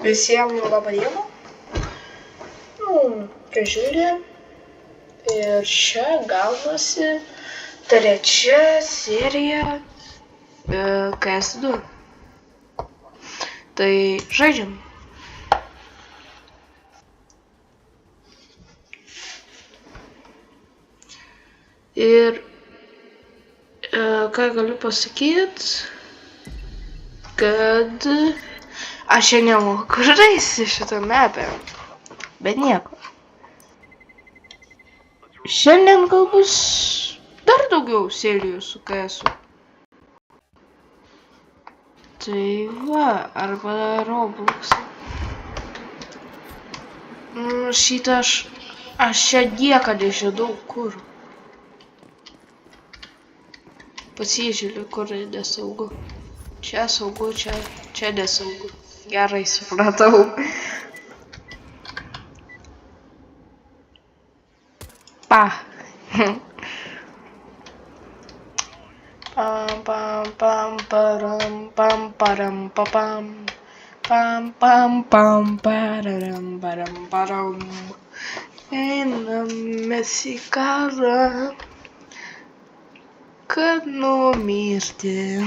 Visiems laba diena. Kas žiūri. Ir čia gaunasi trečia serija CS2. Tai žaidžiam. Ir ką galiu pasakyti, kad aš čia nemoku žaisti šitą mapę, bet nieko. Šiandien gal bus dar daugiau serijų su CS-u. Tai va, arba Roblox'ą. Šitą aš čia niekada nežinau kur. Pasižiūrėjau, kur nesaugu. Čia saugu, čia nesaugu. Gerai supratau. Pa. Pam pam pam param pam param papam. Pam pam pam pararam param param. Einam mes į karą, kad numirti.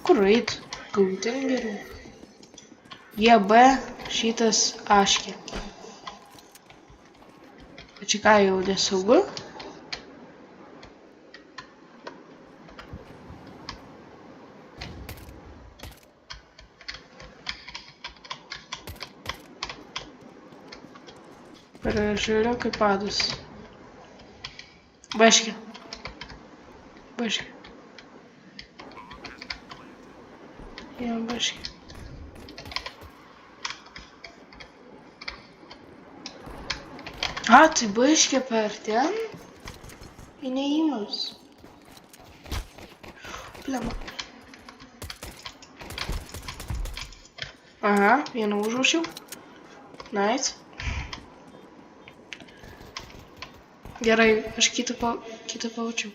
Kur eit? Gal ten geriau? Jie B, šitas aškė. Čia ką jau nesaugu? Žiūrėjau kaip padas. Baškė. Baškė. Jo, baškė. Tai baškė per ten? I neįmas. Plema. Aha, vieną užmušiau. Nice. Gerai, aš kitą pavačiau.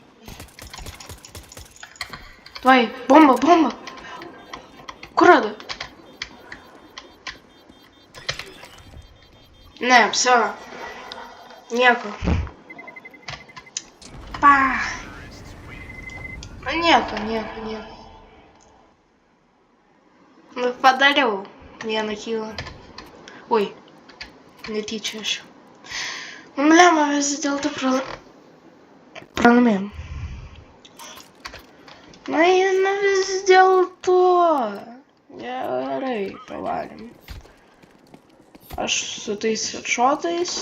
Vai, bomba! Kur rado? Ne, все. Nieko. Pa. Nieko. Padariau vieną kylą. Oi, netyčia aš. Lemma vis dėlto pralaimėjom. Vis dėlto. Gerai, pavalėm. Aš su tais headshotais.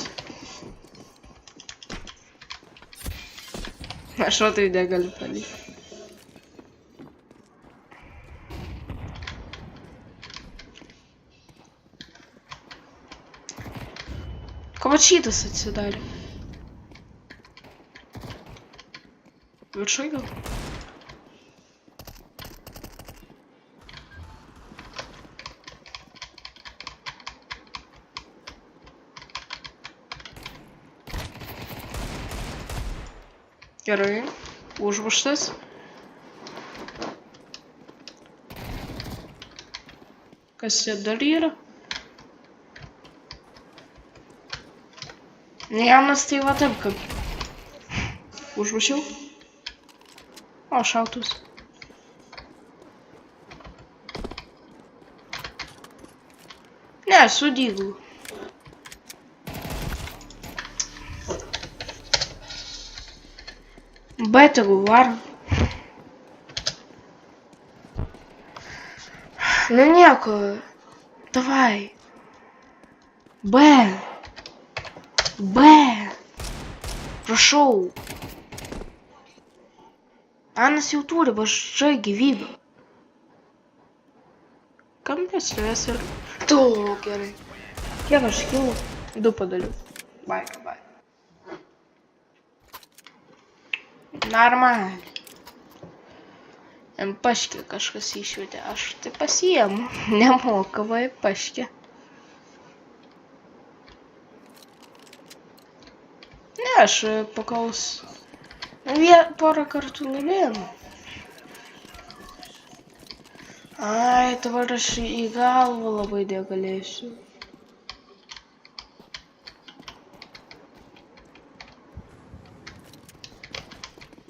Aš tai negaliu palikti. Ko va šitas atsidarė? Viršai gal? Gerai, užmuštas. Kas čia dar yra? Vienas tai va taip kaip. Užmušiau. O, šautus. Ne, su dyglu. B tegu varom. Nu nieko. Davai. B. Prašau. Anas jau turi mažai gyvybių. Kam neslės ir... Tu, gerai. Kiek aš kilų? 2 padaliu. Bye. Normaliai. Paškė kažkas išvietė. Aš tai pasiėmu. Nemokamai paškė. Ne, aš pakaus porą kartų laimėjau. Ai, dabar aš į galvą labai negalėsiu.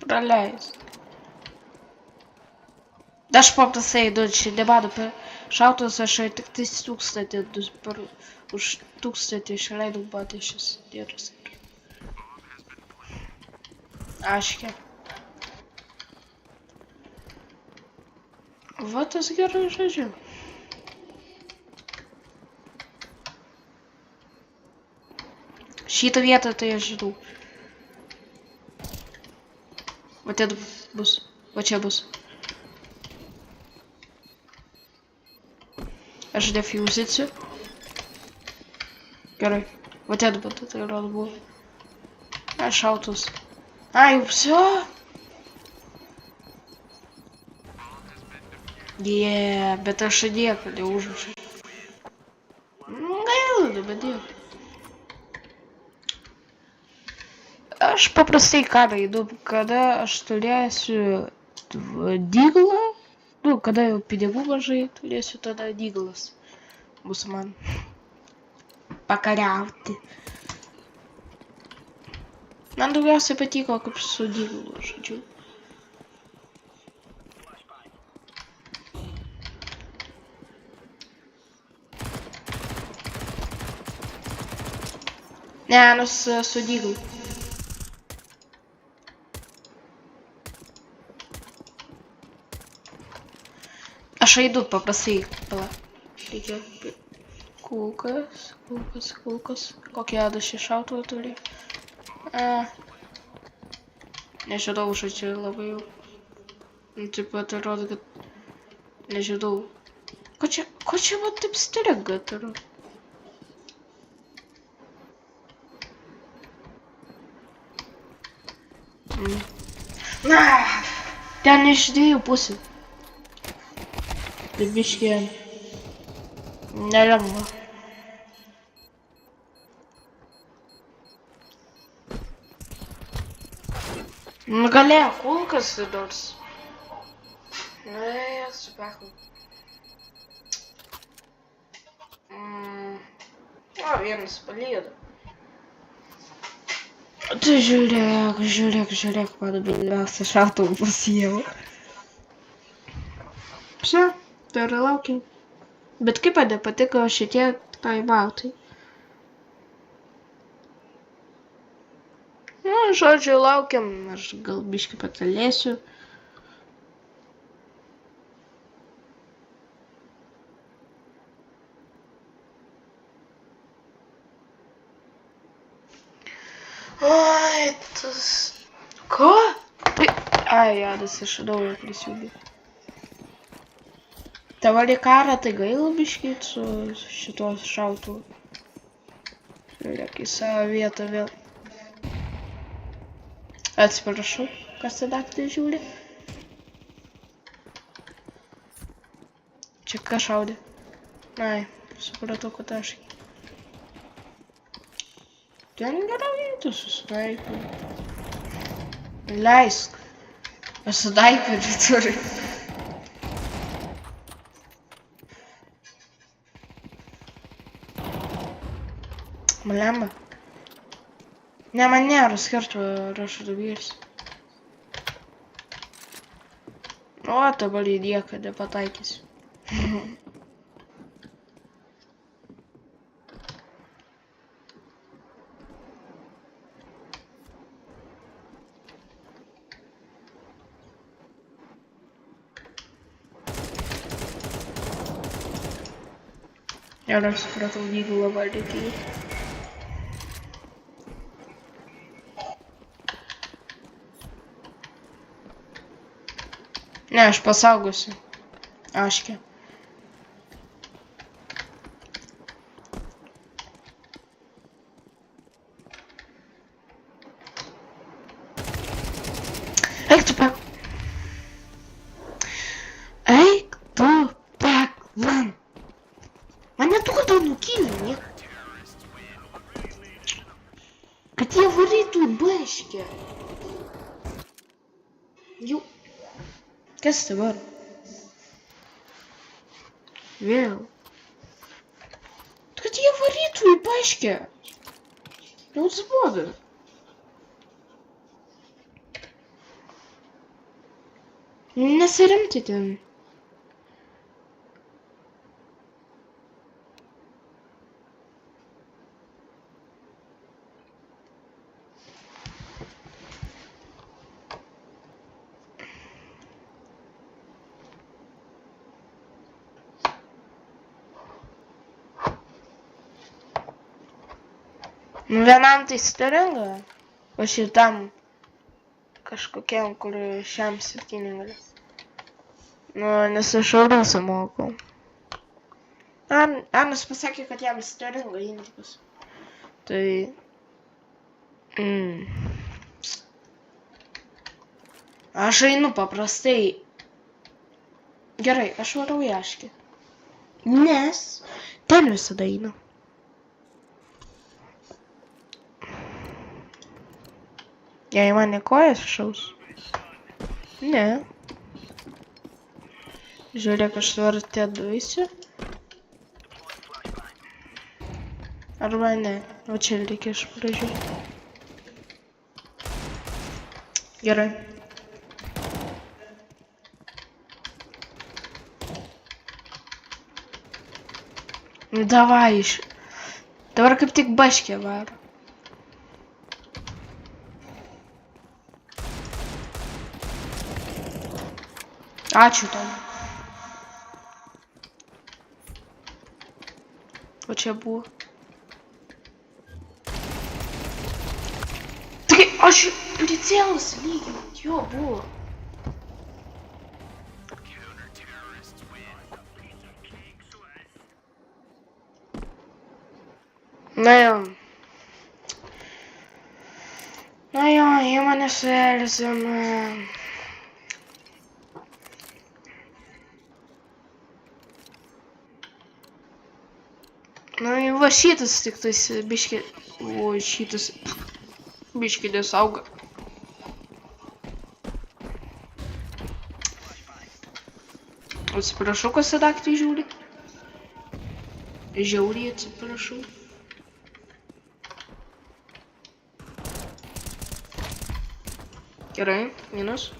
Praleis. Aš paprastai, čia nebadu per šautus, aš tik 1000 per už 1000 išleidau batą šis dėras. Aškia. Va tas gerai žaidžia. Šitą vietą tai aš žinau. Va ten bus. Va čia bus. Aš defuzinsiu. Gerai. Va ten būtų, tai rodo buvo. Aš šautus. Ai, все. Bet aš nieko neužmušiu. Gaila, bet nieko. Aš paprastai ką einu, kada aš turėsiu dyglą, nu, kada jau pinigų mažai turėsiu, tada dyglas bus man pakariauti. Man daugiausiai patiko, kaip su dyglu žaidžiu. Ne, nu su dyglu. Aš einu paprastai, pala. Reikia kulkas. Kokie adaši šautuvą turi? Nežinau, žodžiu, labai jau. Taip pat atrodo, kad nežinau. Ko čia man taip stringa turiu? Ten iš 2 pusių. Tai biškį nelengva. Galėjo kulkas nors. Supekau. Vienas palydo. Tai žiūrėk, mano mylimiausią šautuvą pasiėmiau. Все, tai yra laukiam. Bet kaip man nepatiko šitie taimautai. Nu, žodžiu, laukiam, aš gal biškį patalėsiu. Oi, tas... Ko? Ai, jadas iš naujo prisijungi. Dabar į karą tai gaila biškit su šitos šautuvu. Žiūrėk į savo vietą vėl. Atsiprašau, kas tą naktį žiūri. Čia ką šaudė? Ai, supratau, kad aš. Ten gerai vietų susitaikau. Leisk. Aš sudaiperį turiu. Malemba. Ne, man nėra skirtų, ar aš dubirsiu. O, dabar į nieką nepataikysiu. Ir aš supratau, jeigu labai reikėjo. Ne, aš pasaugosiu. Aškia. Eik tu pek. Eik tu pek, man. Mane tu kada nukilni. Kad jie varytų baškę. Jau. Kas dabar? Vėl. Kad jie varytų į paškę. Jau atsibodo. Nesirimti ten. Vienam tai stiringa, o šitam kažkokiam, kur šiam 7 gali. Nu, nes aš rusų mokau. Anas pasakė, kad jam stiringa indikas. Tai... Aš einu paprastai. Gerai, aš varau į aškį. Nes ten visada einu. Jei mane kojas šaus. Ne. Žiūrėk, aš vartė duisiu. Arba ne. O čia reikia iš pradžių. Gerai. Davai iš. Dabar kaip tik baškė varo. Ačiū tau. O čia buvo. Tai aš licėlus lygiai, jo buvo. Na jo, įmonė suerzina. Na, va šitas tik tais biškį... O, šitas... Biškį nesauga. Atsiprašau, kas į daktį žiūri. Žiauriai atsiprašau. Gerai, minus.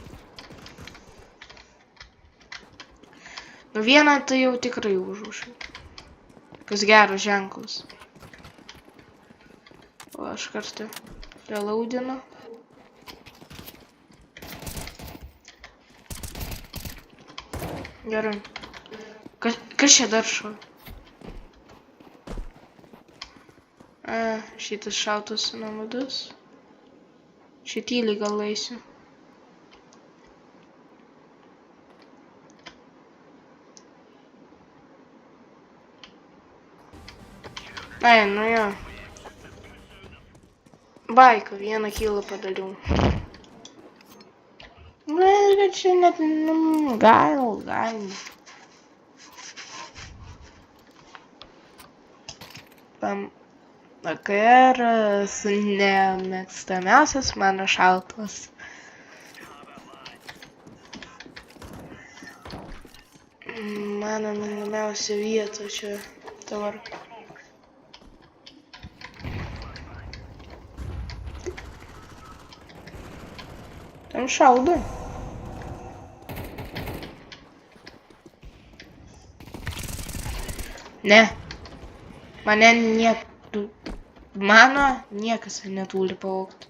Nu vieną tai jau tikrai užušiu. Kas geras ženklas. O aš kartu relaudinu. Gerai. Kas čia dar šau? Šitas šautas numadus. Šityliai gal eisiu. Ai, nu jo. Baiką, vieną kilą padariau. Na, bet čia net, gal. Tam AKR'as nemėgstamiausias mano šautuvas. Mano mylimiausia vieta čia dabar. Ten šaudo. Ne. Mano niekas neturi pavogti.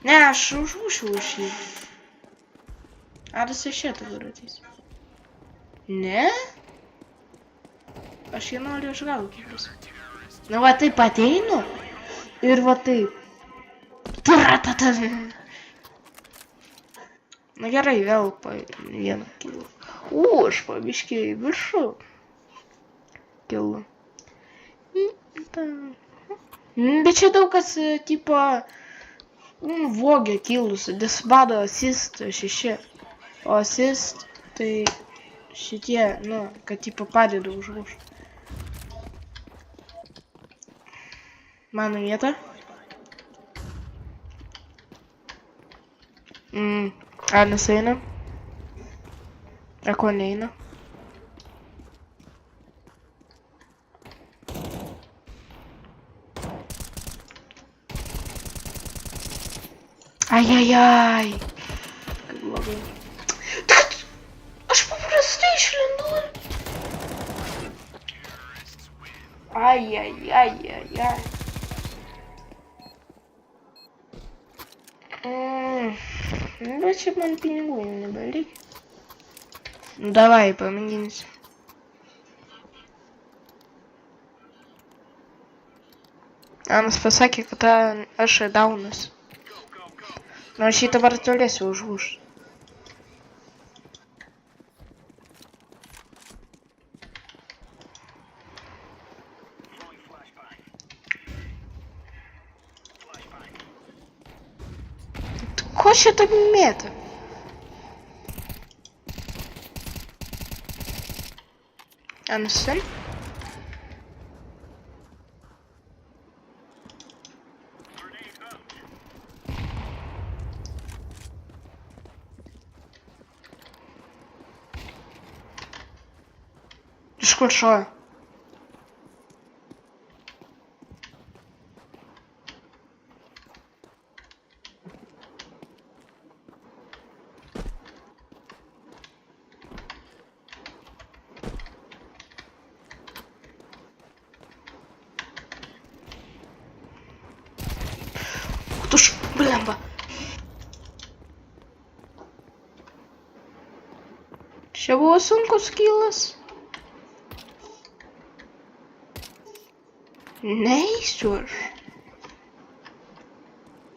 Ne, aš užmušiu už jį. Ar jisai šitą varotys? Ne? Aš jį noriu išgauti. Nu va taip ateinu. Ir va taip. Na gerai, vėl vieną kilą. Aš pabiškį į viršų. Kilą. Bet čia daug kas, tipo, vogė kilus. Disbado assist 6. O assist, tai šitie, nu, kad, tipo, padeda užmuš. Mano vieta. Ar nesaina? A ko neina? Ajajaj. Kaip blogai. Tai kad aš paprastai išlindu. Ajajajajaj. Bet šiaip man pinigų jau nebereikia. Nu davai, pamėginsiu. Anas pasakė, kad aš daunas. Nors šį dabar turėsiu užlūžti. Ko šitą mėtą? Ansin? Iš kur šoja? Tuš, blemba. Čia buvo sunkus kilas. Neisiu aš.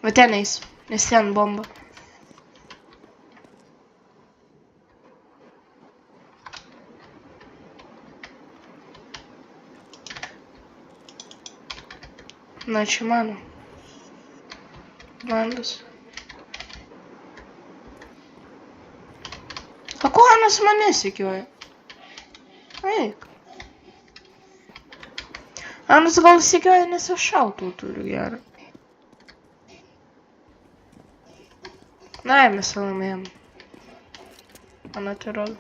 Va ten eis, nes ten bomba. Na, čia mano. Mandas. O ko Anas mane sekioja? Eik. Anas gal sekioja, nes aš šautuvą turiu gerą. Na, mes laimėjom. Man atrodo.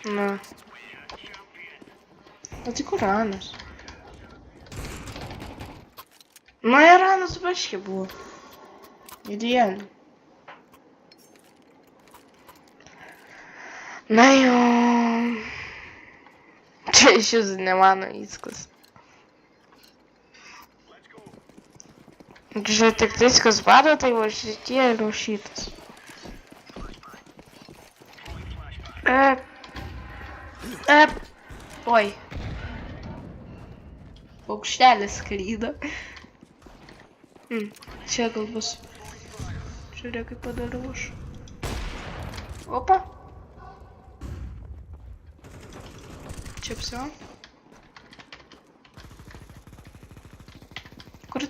Na. O tai kur Anas? Na ir Anas baškė buvo. Idealiai. Na jau. Čia iš jūsų ne mano viskas. Čia tik viskas bado, tai va šitie ir šitas. Oi. Paukštelis skrydo. Čia gal bus. Žiūrėk, kaip padarau aš. Opa. Čia все. Kur?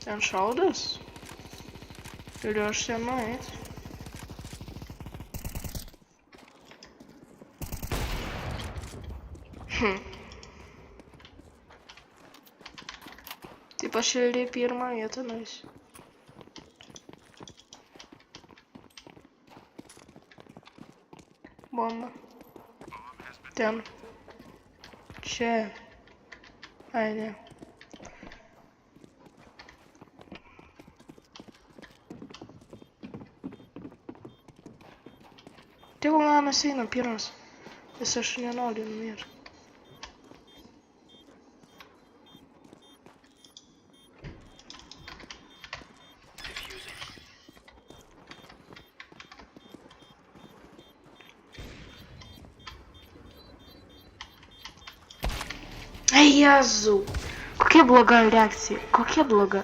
Ten šaudas. Turiu aš ten nueit. Taip aš ir į pirmą vietą nueisiu. Bomba. Ten. Čia. Ai, ne. Tegu Anas eina pirmas. Nes aš nenoriu numirti. Ai, Jėzau. Kokia bloga reakcija. Kokia bloga.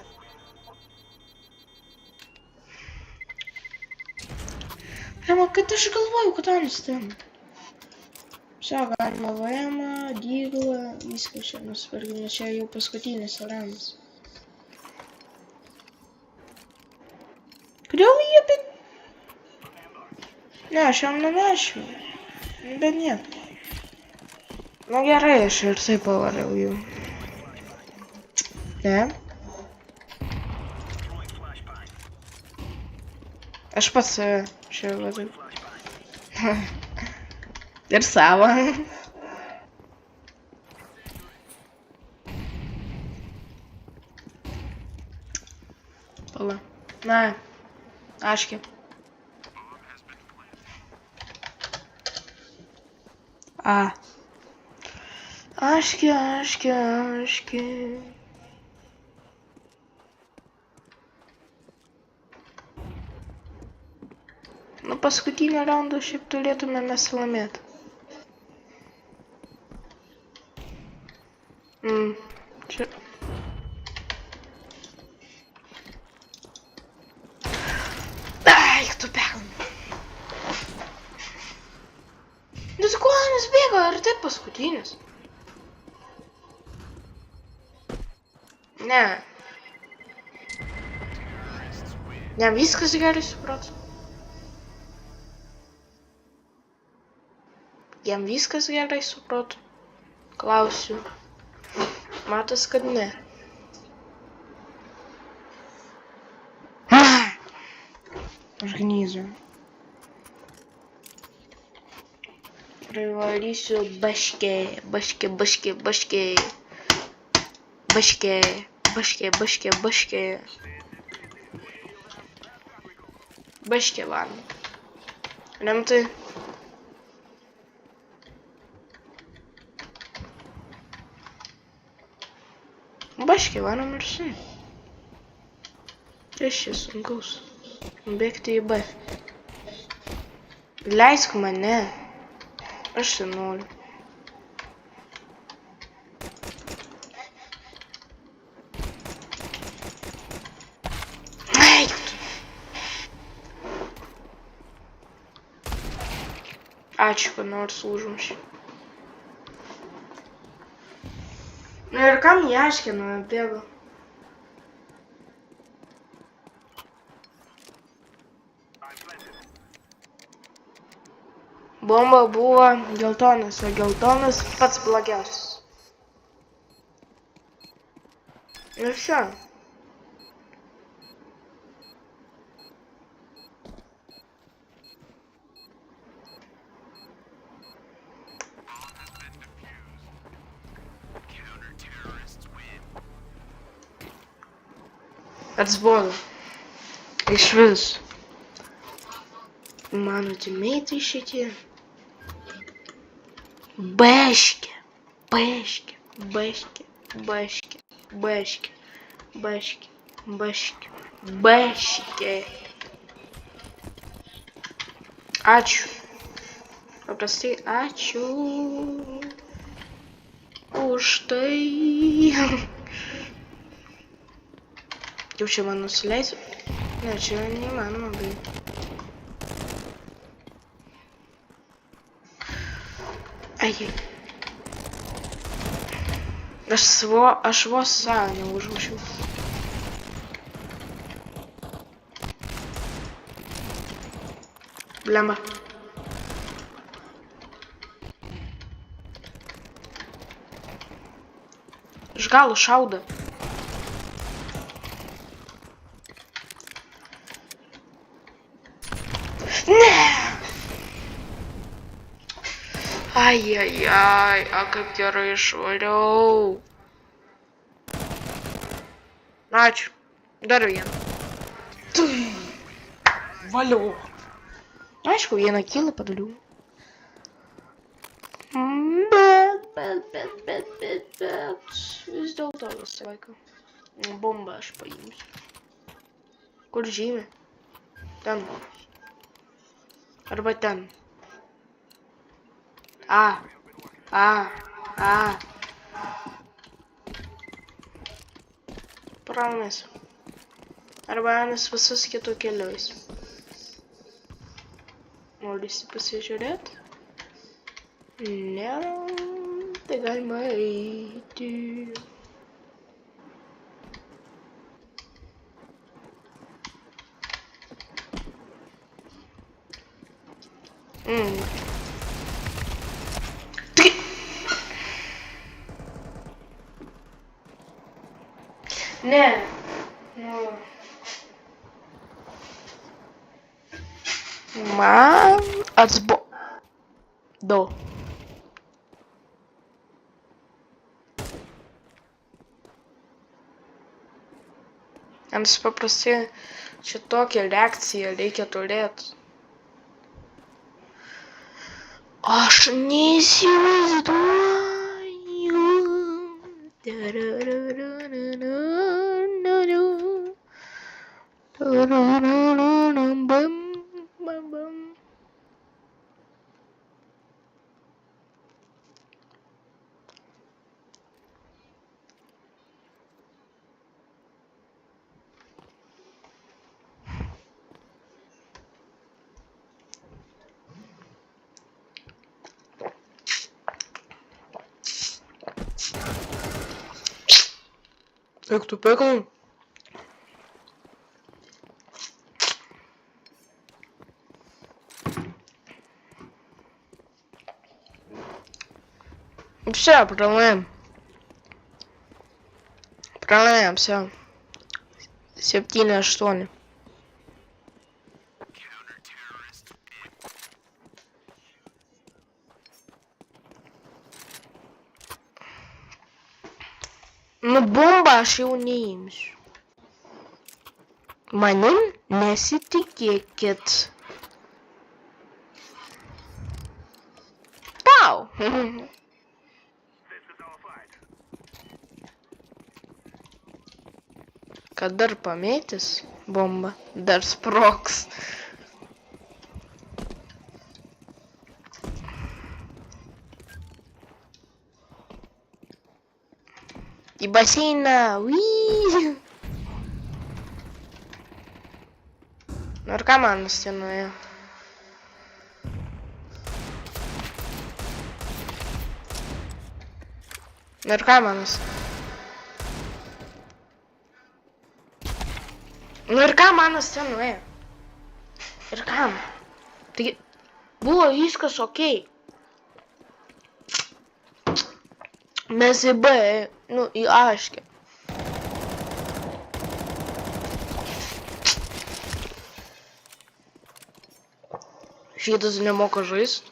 Prima, kad aš galvoju, kad Anas ten. Все, galima VM, Diglą, viską čia nusipirkti, nes čia jau paskutinis arenas. Kodėl jie bet... Ne, aš jam nunešiu. Bet ne. Na gerai, aš ir taip pavariau jau. Ne? Aš pats čia va taip. Ir savo. Pala. Na. Aški. A. Aški. Nu, paskutinį raundą šiaip turėtume mes laimėti. Čia. Ai, tu perlai. Nu, su kuo jis bėgo, ar taip paskutinis? Ne. Ne, viskas gerai supratau. Jam viskas gerai supratau. Klausiu. Matas, kad ne. Aš gnyzu. Privarysiu baškė. Baškė man. Rimtai. Baškė varom ir šai. Čia šis sunkaus. Bėgti į B. Leisk mane. Aš tai noriu. Eik tu. Ačiū, kad nors užmušė. Nu ir kam jie aiškino, bėgo. Bomba buvo geltonas, o geltonas pats blogiausias. Ir šio. Atsbodo. Iš vis. Mano timeitai šitie. Baškė. Ačiū. Paprastai ačiū. Už tai. Jau čia man nusileisiu? Ne, čia neįmanoma, bet. Ai. Aš vos savo neužmušiau. Blemba. Iš galo šauda. Ne! Ai, a kaip gerai išvariau. Ačiū. Dar vieną. Valiu. Aišku, vieną kilą padariau. Bet. Vis dėlto visą laiką. Bombą aš paimsiu. Kur žymė? Ten. Arba ten. A. Praunasi. Arba Anas visus kitų keliais. Norisi pasižiūrėti? Ne, tai galima eiti. Ne. Man atsbodo. Nes paprastai čia tokią reakciją reikia turėti. Aš neįsivaizduoju. Як то пекло? Все, пролаем. Пролаем, все. 7-8. Nu, bomba aš jau neimsiu. Manim nesitikėkit. Pau! Kad dar pamėtis bomba, dar sprogs. Į baseiną, uiii. Narkomanas ten nuėjo. Narkomanas. Narkomanas ten nuėjo. Ir kam? Taigi, buvo viskas okei. Mes į B, nu, į Aškę. Šitas nemoka žaist.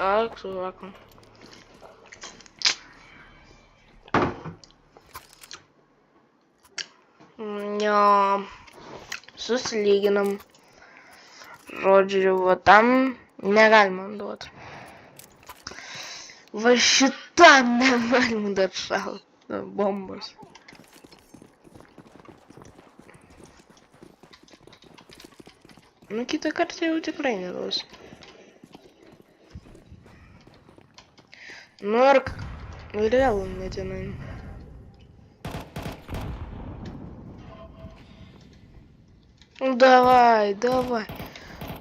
Ak, suvakom. Jo, susilyginam. Žodžiu, va tam negalima duoti. Va šitam negalima dar šaut bombos. Nu, kitą kartą jau tikrai neduosiu. Nu, ir vėl netinai. Nu, davai, davai.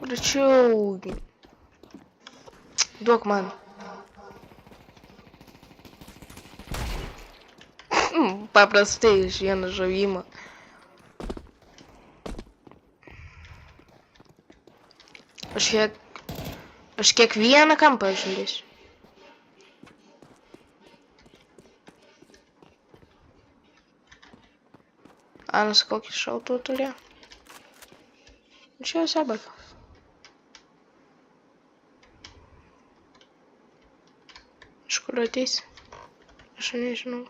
Pračiau. Duok man. Paprastai iš vieno žavimo. Aš kiekvieną kampą žiūrėsiu. Anas kokį šautuvą turėjo. Čia sabaka. Iš kur ateis? Aš nežinau.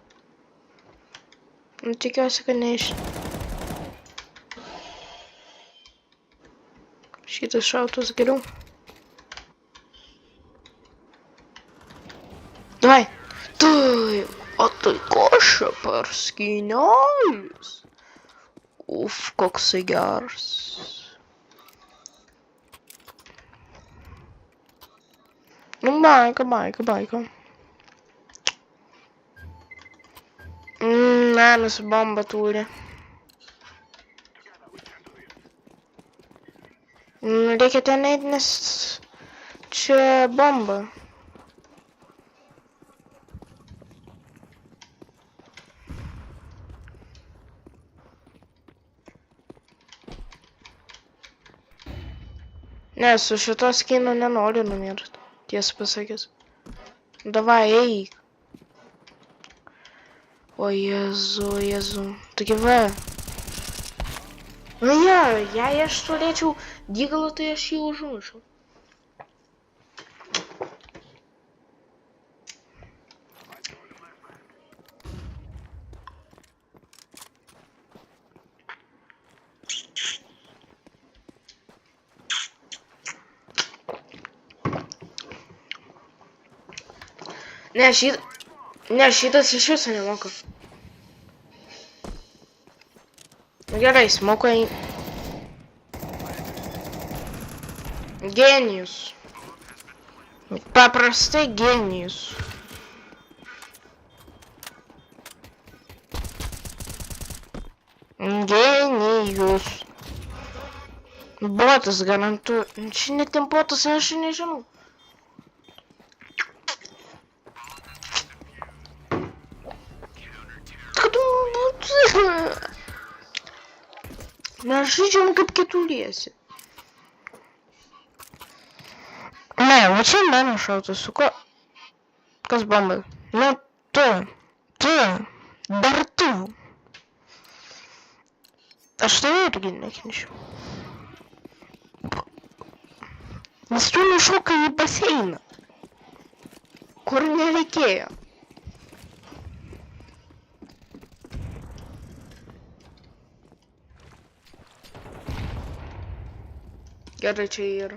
Nu, tikiuosi, kad neiš. Šitas šautuvas geriau. Davai. Tai, o tai košia per skynelis. Uf, koksai geras. Nu, baika. Nanas bomba turi. Reikia ten eit, nes čia bomba. Ne, su šito skinu nenoriu numirti. Tiesą pasakys. Davai, eik. O Jezu, Jezu. Taigi va. Nu jo, jei aš turėčiau dygalą, tai aš jį užmušiau. Ne, šitas iš viso nemoka. Nu gerai, smoka į... Genijus. Paprastai genijus. Genijus. Botas garantuoju. Čia net ten botas, aš nežinau. Mes žaidžiam kaip keturiesi. Ne, va čia mano šautas, su ko? Kas bombai? Nu, tu, dar tu. Aš tave irgi nekenčiu. Nes tu nušokai į baseiną, kur nereikėjo. Gerai, čia yra.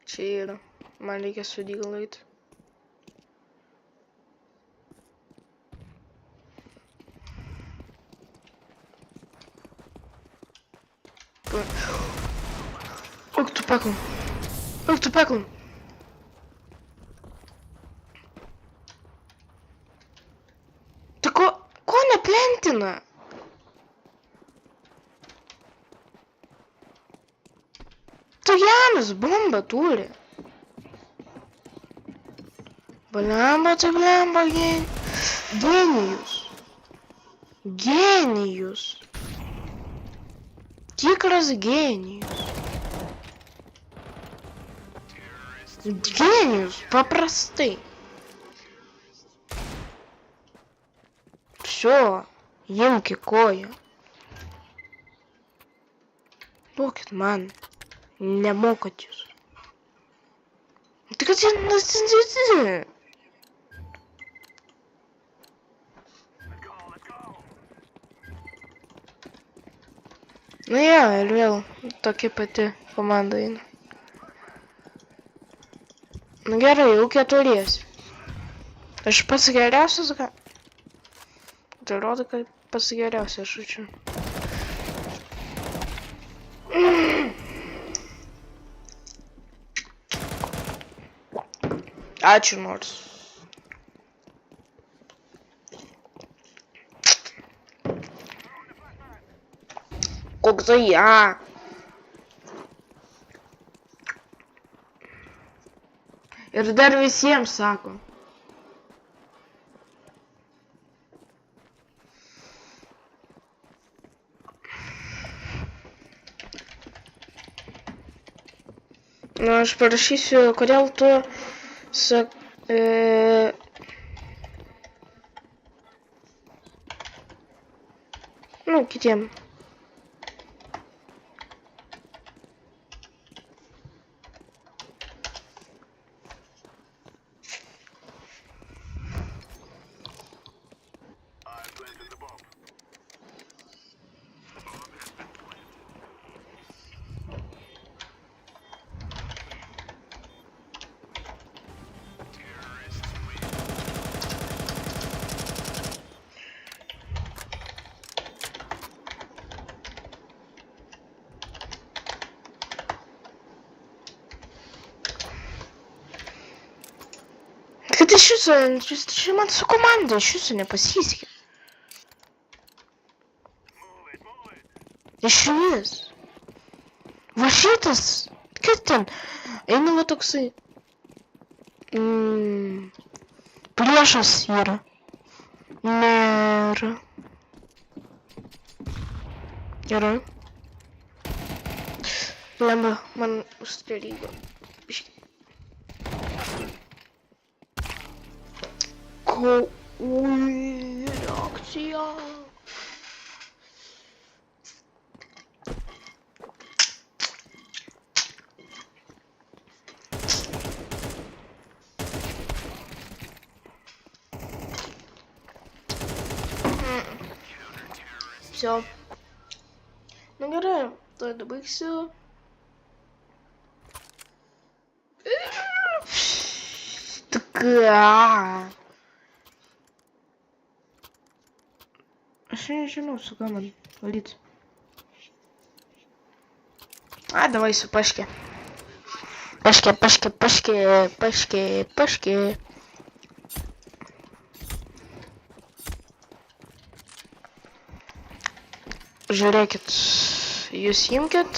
Čia yra. Man reikia su dygalą eiti. Ох, tu peklum. Ох, tu peklum. Tai ko neplentina? Tai Janas bombą turi. Blemba, tai blemba, genijus. Genijus. Tikras genijus. Genijus, paprastai. Все, imki koją. Duokit man. Nemokat jūs. Tai kad jie... Nu jo, ir vėl tokia pati komanda eina. Nu gerai, jau keturiesi. Aš pats geriausias, ką? Tai rodo, kad pats geriausias žodžiu. Ačiū nors. Koks tai ja. Ir dar visiems sako. Nu, aš parašysiu, kodėl tu nu, kitiem. Kad iš viso, čia man su komanda iš viso nepasisekė. Iš vis. Va šitas, kas ten? Eina va toksai. Priešas yra. Nėra. Gerai. Lemba, man užstrigo. Ui, reakcija. Все. Ну gerai, tai baigsiu. Такая. Aš nežinau, su ką man valyt. A, давай su paškė. Paškė. Žiūrėkit, jūs imkit,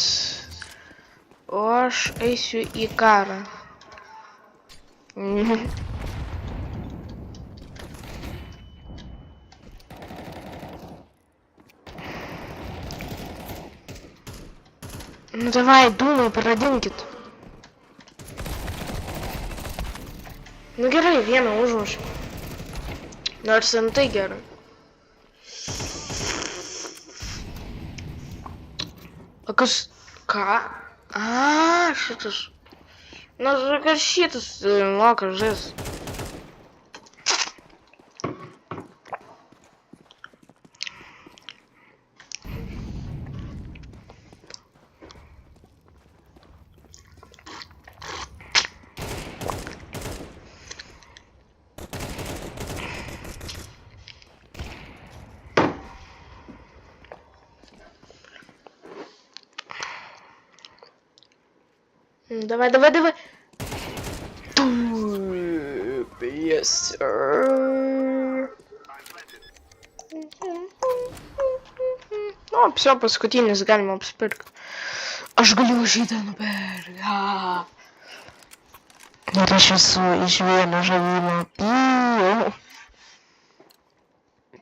o aš eisiu į karą. Ну давай, думай, pradиnkit. Nu gerai, vieną užmušiu. Nors tai gerai. O kas... Ką? A, šitas. Na, kas šitas moka žais. Давай. Yes, sir. O, все, paskutinis galima apsipirkti. Aš galiu šitą nupirkti. Ir aš esu iš vieno žavimo.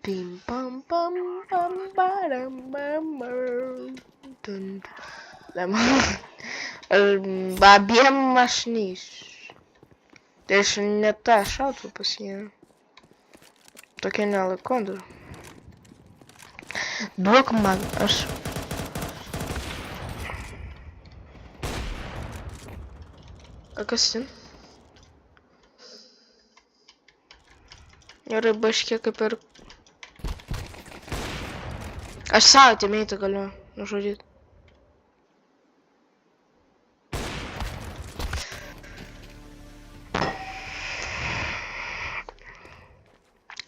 Pim pam pam pam baram bam bam. Abiem aš neįsiu. Tai aš ne tą šautuvą pasiėmiau. Tokia nelaikondra. Duok man, aš... A kas ten? Gerai, baškė kaip ir... Aš savo temeitą galiu nužudyti.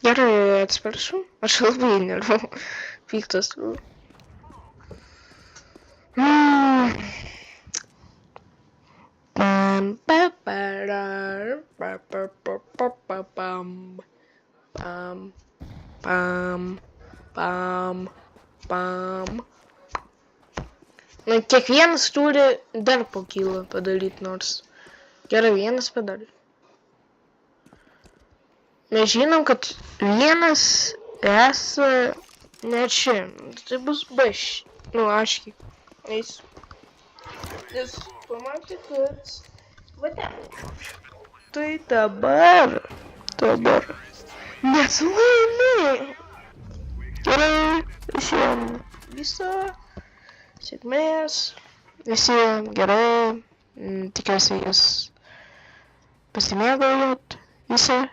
Gerai, atsiprašau. Aš labai nervau. Piktas. Na, kiekvienas turi dar po kilą padaryti nors. Gerai, vienas padarė. Mes žinom, kad vienas esa ne čia. Tai bus baš. Nu, aiškiai. Eis. Nes pamatė, kad... Va ten. Tai dabar. Mes laimėjom. Gerai. Visiems viso. Sėkmės. Visiems gerai. Tikiuosi jūs pasimėgaujat. Visą.